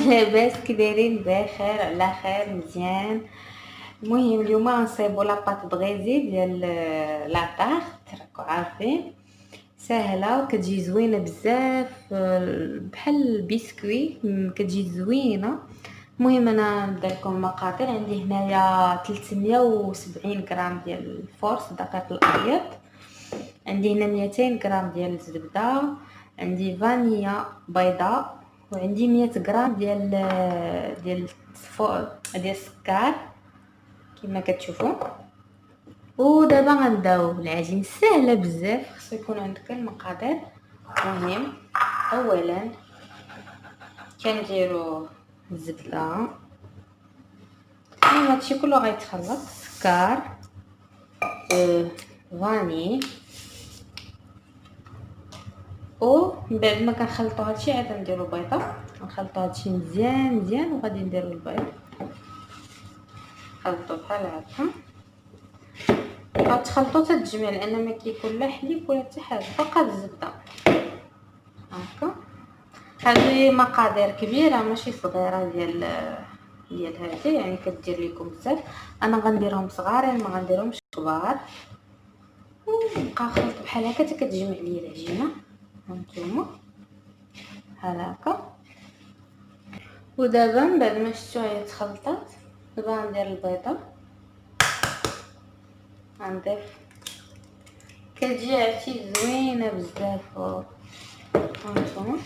لاباس كي دايرين؟ بخير على خير مزيان. المهم اليوم غنصايبوا لاباط بغيزي ديال لاطاغ، راكو عارفين ساهله وكتجي زوينه بزاف، بحال البسكوي كتجي زوينه. المهم انا نبدا لكم المقادير. عندي هنايا 370 غرام ديال الفورس دقيق الابيض، عندي هنا 200 غرام ديال الزبده، عندي فانيليا بيضاء، وعندي 100 غرام ديال السكر كما كتشوفوا. ودابا غنبداو العجين، سهله بزاف، خصو يكون عندك المقادير. المهم اولا كنديروا الزبده، المهم هادشي كله غيتخلط، سكر، فاني، و من بعد ما كنخلطوا هادشي عاد نديروا بيضه، نخلطوا هادشي مزيان مزيان وغادي نديروا البيض، خلطوا بحال هكا. غتخلطوا تتجمع لان ما كيكون لا حليب ولا حتى حاجه، فقط الزبده هكا. هذه مقادير كبيره ماشي صغيره ديال هذه، يعني كدير لكم بزاف. انا غنديرهم صغارين ما غنديرهمش كبار، ونبقى نخلط بحال هكا حتى كتجمع لي العجينه هانتوما بحال هكا. ودابا من بعد ما شفتوا هي تخلطات، دابا غندير البيضه، غنضيف، كتجي عرفتي زوينه بزاف هانتوما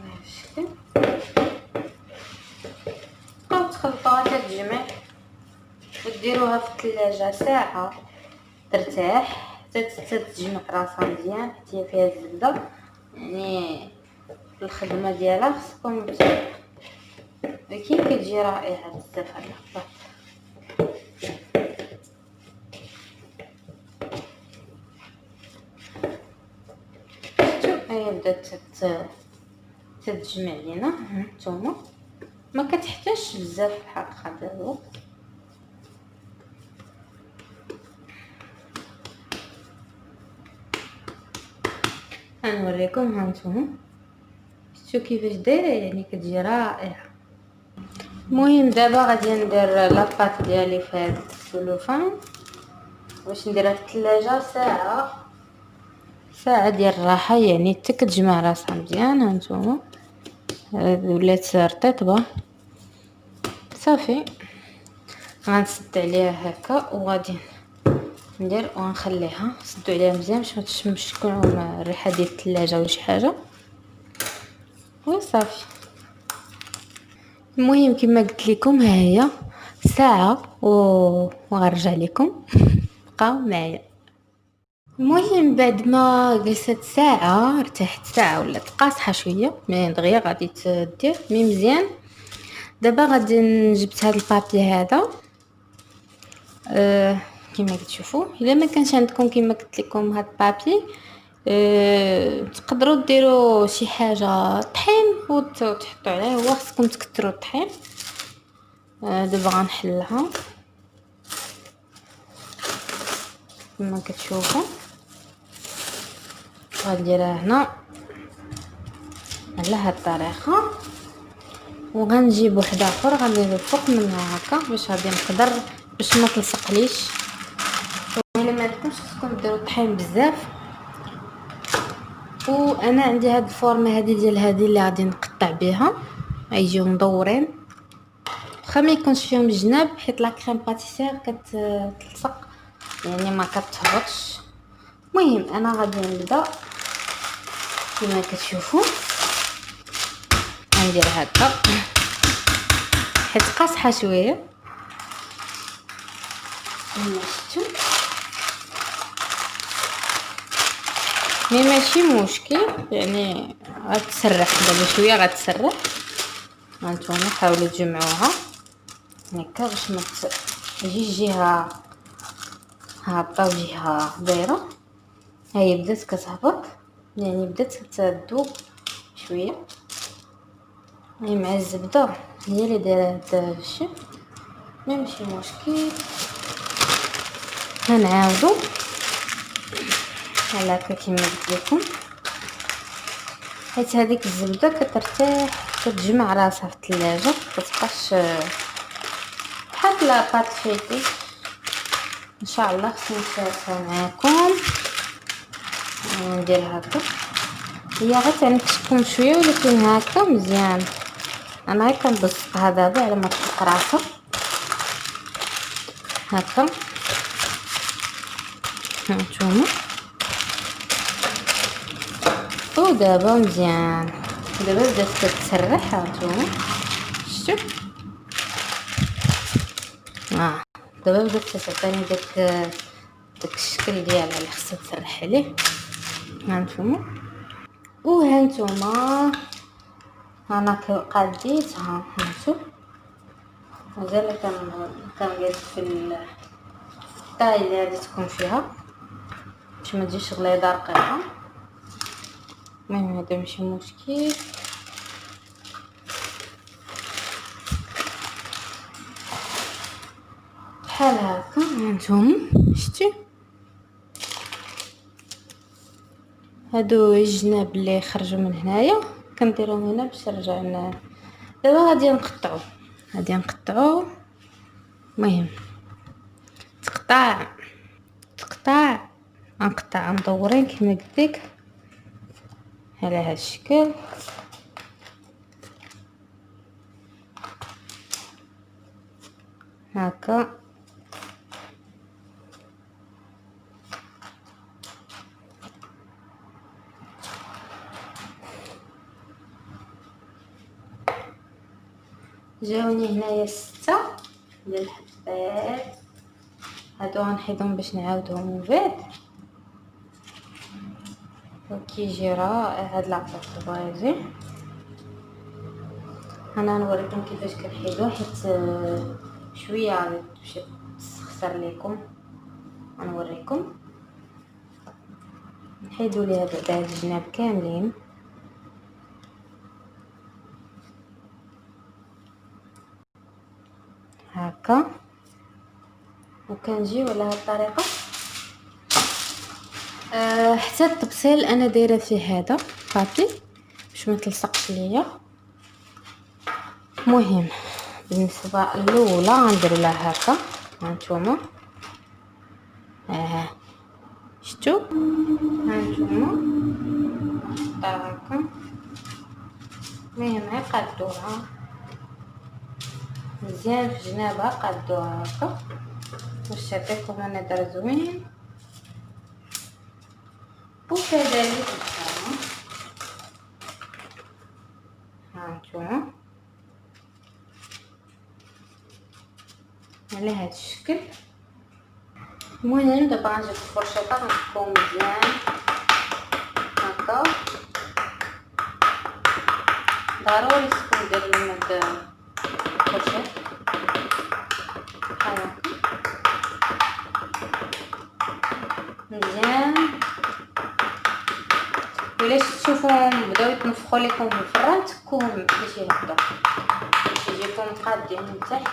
بهالشكل. بقاو تخلطوها تتجمع وديروها في الثلاجه ساعه ترتاح حتى تجمع راسها مزيان، حتى هي فيها الزبده، يعني الخدمه ديالها خصكم ولكن كتجي رائعه بزاف هاد اللحظه. شفتوا هي بدات تتجمع لينا هانتوما، ما كتحتاجش بزاف الحقيقه دابا. غنوريكم هانتوما شفتوا كيفاش دايره، يعني كتجي رائعه. المهم دابا غادي ندير لاباط ديالي في هذا السلوفان باش نديرها في الثلاجه ساعه ديال الراحه، يعني حتى كتجمع راسها مزيان. هانتوما ولات رطيبه صافي، غنسد عليها هكا وغادي ندير ونخليها، نسدو عليها مزيان باش ما تشمش تكون الريحه ديال الثلاجه ولا شي حاجه، وصافي. المهم كما قلت لكم ها هي ساعه وغنرجع لكم بقاو معايا. المهم بعد ما جلست ساعه، ارتحت ساعه ولا قاصحه شويه، مي دغيا غادي تدير مي مزيان. دابا غادي نجبت هذا البابي هذا، كما كتشوفوا. الا ما كانش عندكم كما قلت لكم هاد البابي، تقدروا ديروا شي حاجه طحين وتحطوا عليه، هو خصكم تكثروا الطحين. دابا غنحلها كما كتشوفوا، غنديرها هنا على هاد الطريقه، وغنجيب واحد اخر غندير الفوق منها هكا باش غادي نقدر باش ما تلصقليش. الا ما عندكمش خصكم ديروا الطحين بزاف. وانا عندي هاد الفورمه هذه ديال هذه اللي غادي نقطع بها، غيجيو مدورين، واخا ما يكونش فيهم الجناب حيت لا كريم باتيسير كتلصق يعني ما كتهبطش. المهم انا غادي نبدا كما كتشوفوا، غندير هكا حيت قاصحه شويه كما شفتوا، مي ماشي مشكل، يعني غتسرح دابا شويه غتسرح. هانتوما حاولوا تجمعوها هكا باش ما تجيش جهه هابطه وجهه دايره. هي بدات كتهبط، يعني بدات تذوب شويه، هي مع الزبده هي اللي دايره هذا الشيء، ماشي مشكل. غنعاودو على هكا كما قلت لكم. حيت هذيك الزبده كترتاح، كتجمع راسها في الثلاجه، كتبقاش بحال لا بات فيتي. ان شاء الله خصني نشاركها معاكم وندير هكا. هي غير تنكشكم شويه ولكن هكا مزيان. انا غير كنبسطها دابا على ما تطلق راسها هكا. هانتوما ودابا مزيان، دابا بدات كتسرح. هانتوما شفتوا دابا بدات كتعطيني داك الشكل ديالها اللي خصها تسرح عليه. هانتوما وهانتوما انا قاديتها. هانتو مازال كنقاد في الطاي اللي غادي تكون فيها باش ما تجيش غليظه رقيقه. المهم هذا ماشي مشكل. بحال هكا. هانتوما شتي هادو الجناب اللي خرجوا من هنايا كنديرهم هنا باش نرجع دابا غادي نقطعو. المهم تقطع نقطع مدورين كما قلت لك على هذا الشكل. هكا جاوني هنايا 6 ديال الحبات. هادو غنحيدهم باش نعاودهم من بعد. وكيجي رائع هاد لاطاط البرازيل. انا نوريكم كيفاش كنحيدوه حيت شويه غادي تمشي تخسر لكم. غنوريكم نحيدو ليها بعدا هاد الجناب كاملين هكا. وكنجيو على هاد الطريقه حتى الطبسيل انا دايره فيه هذا بابي باش ما تلصقش ليا. المهم بالنسبه الاولى غندير لها هكا. هانتوما شتو هانتوما هكا. المهم غير قادوها مزيان في جنابها، قادوها هكا باش تعطيكم منظر زوين. وكذلك الحامة. هانتوما على هذا الشكل. المهم دابا غنجيب الفرشاطه غنحكو مزيان هكا. ضروري تكون دير المد الفرشاط بحال هكا مزيان. ولا تشوفوهم بداو يتنفخوا لكم في الفران تكوهم باش يهبطوا يجيكم قادين من تحت.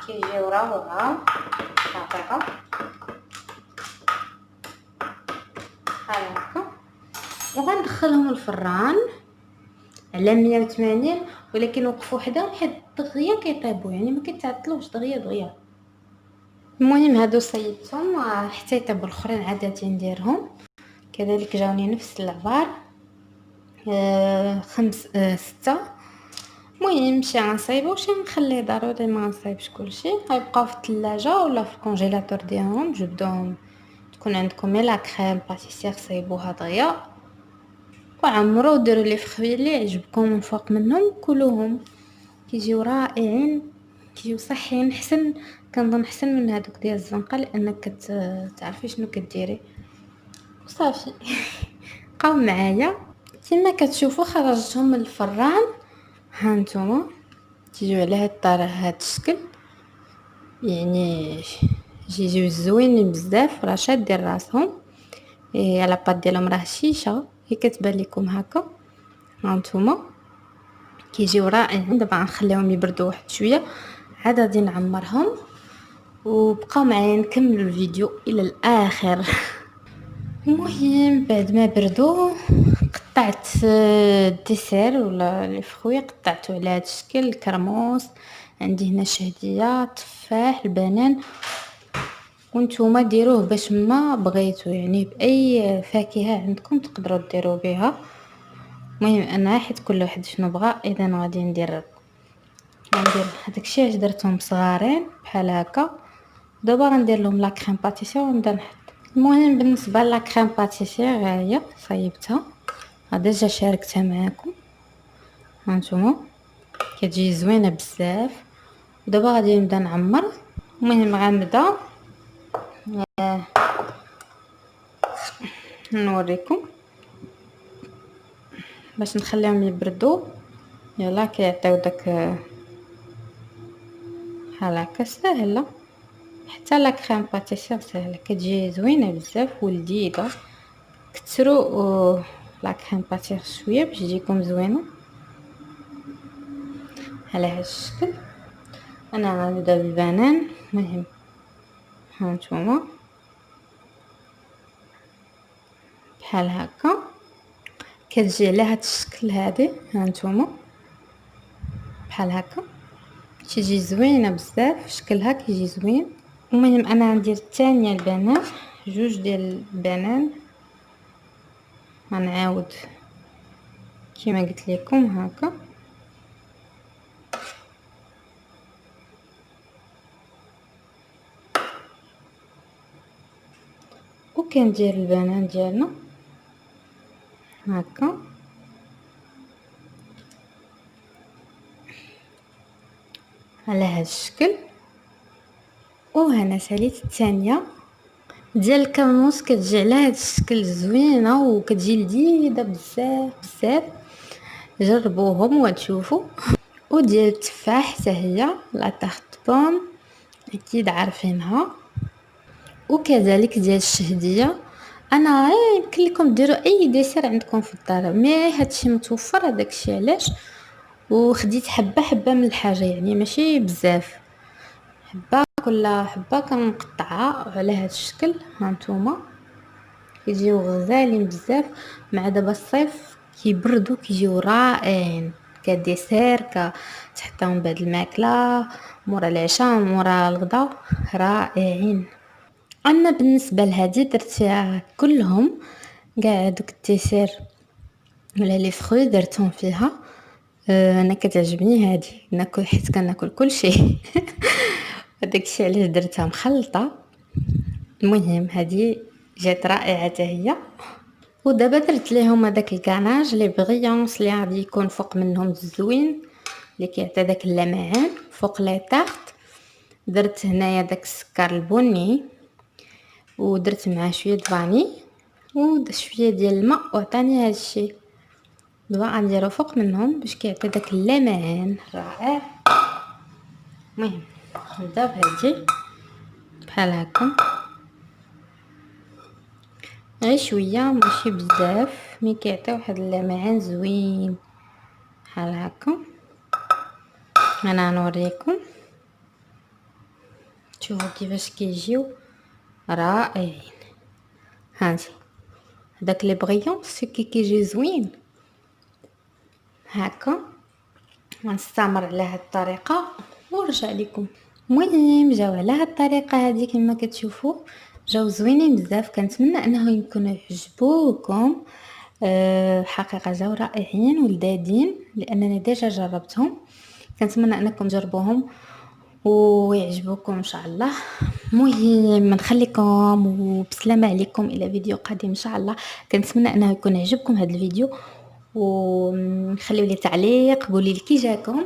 كيجيو روعه دقيقه بحال هكا. وغندخلهم الفران على 180 ولكن وقفوا حداهم حيت دغيا كيطيبوا، يعني ما كيتعطلوش دغيا. المهم هادو صيدتهم حتى يطيبوا. الاخرين عادة نديرهم كذلك جاوني نفس العبار 6. المهم شي غنصايبو وشي نخليه ضروري ما غنصايبش كلشي. غيبقاو في الثلاجه ولا في الكونجيلاتور ديالهم. جبدوهم تكون عندكم لا كريم باتيسير صايبوها دغيا وعمرو وديروا لي فخوي اللي يعجبكم من فوق منهم كلوهم. كيجيو رائعين كيجيو صحيين. حسن كنظن حسن من هذوك ديال الزنقه لانك تعرفي شنو كديري وصافي. بقاو معايا كما كتشوفوا خرجتهم من الفران. هانتوما تيجيو على هاد الشكل، يعني يجيو زوينين بزاف. راه شادين راسهم على بات ديالهم راه شيشه هي كتبان لكم هكا. هانتوما كيجيو رائعين. دابا غنخليهم يبردوا واحد شويه عاد غادي نعمرهم وبقاو معايا نكملوا الفيديو الى الاخر. المهم بعد ما بردوا قطعت الديسير ولا لي فخوي قطعته على هذا الشكل. الكرموس عندي هنا شهديه، تفاح، البنان، وانتوما ديروه باش ما بغيتو، يعني باي فاكهه عندكم تقدروا ديروا بها. المهم انا حيت كل واحد شنو بغى، اذا غادي ندير هداكشي علاش درتهم صغارين بحال هكا. دابا غندير لهم لا كريم باتيسير ونبدا نحط. المهم بالنسبه لا كريم باتيسير ها هي صايبتها، ديجا شاركتها معاكم هانتوما، كتجي زوينه بزاف. ودابا غادي نبدا نعمر. المهم غنبدا نوريكم باش نخليهم يبردوا. يلا كيعطيو داك بحال هكا ساهله. حتى لا كريم باتيسير ساهله، كتجي زوينه بزاف ولذيذه. كثروا لا كريم باتيسير شويه باش تجيكم زوينه على هذا الشكل. انا غنبدا بالبنان. المهم هانتوما بحال هكا كتجي على هذا الشكل. هذه هانتوما بحال هكا تيجي زوينه بزاف، شكلها كيجي زوين. المهم انا غندير الثانيه البنان، جوج ديال البنان. غنعاود كما قلت لكم هكا، وكندير البنان ديالنا هكا على هذا الشكل. وهنا ساليت الثانيه ديال الكرموس، كتجي على هذا الشكل زوينه وكتجي لذيذه بزاف بزاف. جربوهم وتشوفوا. وديال التفاح حتى هي لا تارت بوم، اكيد عارفينها. وكذلك ديال الشهديه. انا يمكن لكم ديروا اي ديسير عندكم في الدار، مي هادشي متوفر هداكشي علاش. وخديت حبه حبه من الحاجه، يعني ماشي بزاف، حبه كل حبه كنقطعها على هذا الشكل. هانتوما كيجيو غزالين بزاف. مع دابا الصيف كيبردوا كيجيو رائعين كديسير، كتحطهم بعد الماكله مورا العشاء مورا الغداء، رائعين. انا بالنسبه لهذه درت فيها كلهم كاع دوك الديسير ولا لي فروي درتهم فيها. انا كتعجبني هذه، ناكل حيت كناكل كل شيء. داكشي علاش درتها مخلطه. المهم هذه جات رائعه حتى هي. ودابا درت ليهم هذاك الكاناج لي بريونس اللي غادي يكون فوق منهم الزوين، اللي كيعطي داك اللمعان فوق لي طارت. درت هنايا داك السكر البني، ودرت معاه شويه فاني وشويه ديال الماء، وعطاني هذا الشيء. دابا غنديرو فوق منهم باش كيعطي داك اللمعان رائع. المهم نبدا بهادي بحال هكا، غير شويه ماشي بزاف، مي كيعطي واحد اللمعان زوين بحال هكا. انا نوريكم شوفوا كيفاش كيجيو رائعين. هانتي داك لي بريونس كيجي زوين هكا. غنستمر على هاد الطريقه ونرجع لكم. المهم جاو على هاد الطريقه هذه كما كتشوفوا، جاو زوينين بزاف. كنتمنى انه يكونوا يعجبوكم. حقيقه جاو رائعين ولذاذين لانني ديجا جربتهم. كنتمنى انكم تجربوهم ويعجبوكم ان شاء الله. المهم نخليكم وبسلامه عليكم الى فيديو قادم ان شاء الله. كنتمنى انه يكون عجبكم هذا الفيديو، وخليوا لي تعليق قولوا لي كي جاكم،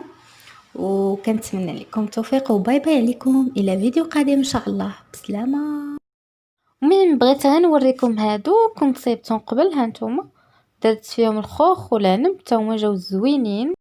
وكنتمنى لكم التوفيق. وباي باي عليكم الى فيديو قادم ان شاء الله. بسلامه. المهم بغيت غنوريكم هادو كنت صيبتهم قبل. هانتوما درت فيهم الخوخ والعنب، حتى هما جاو زوينين.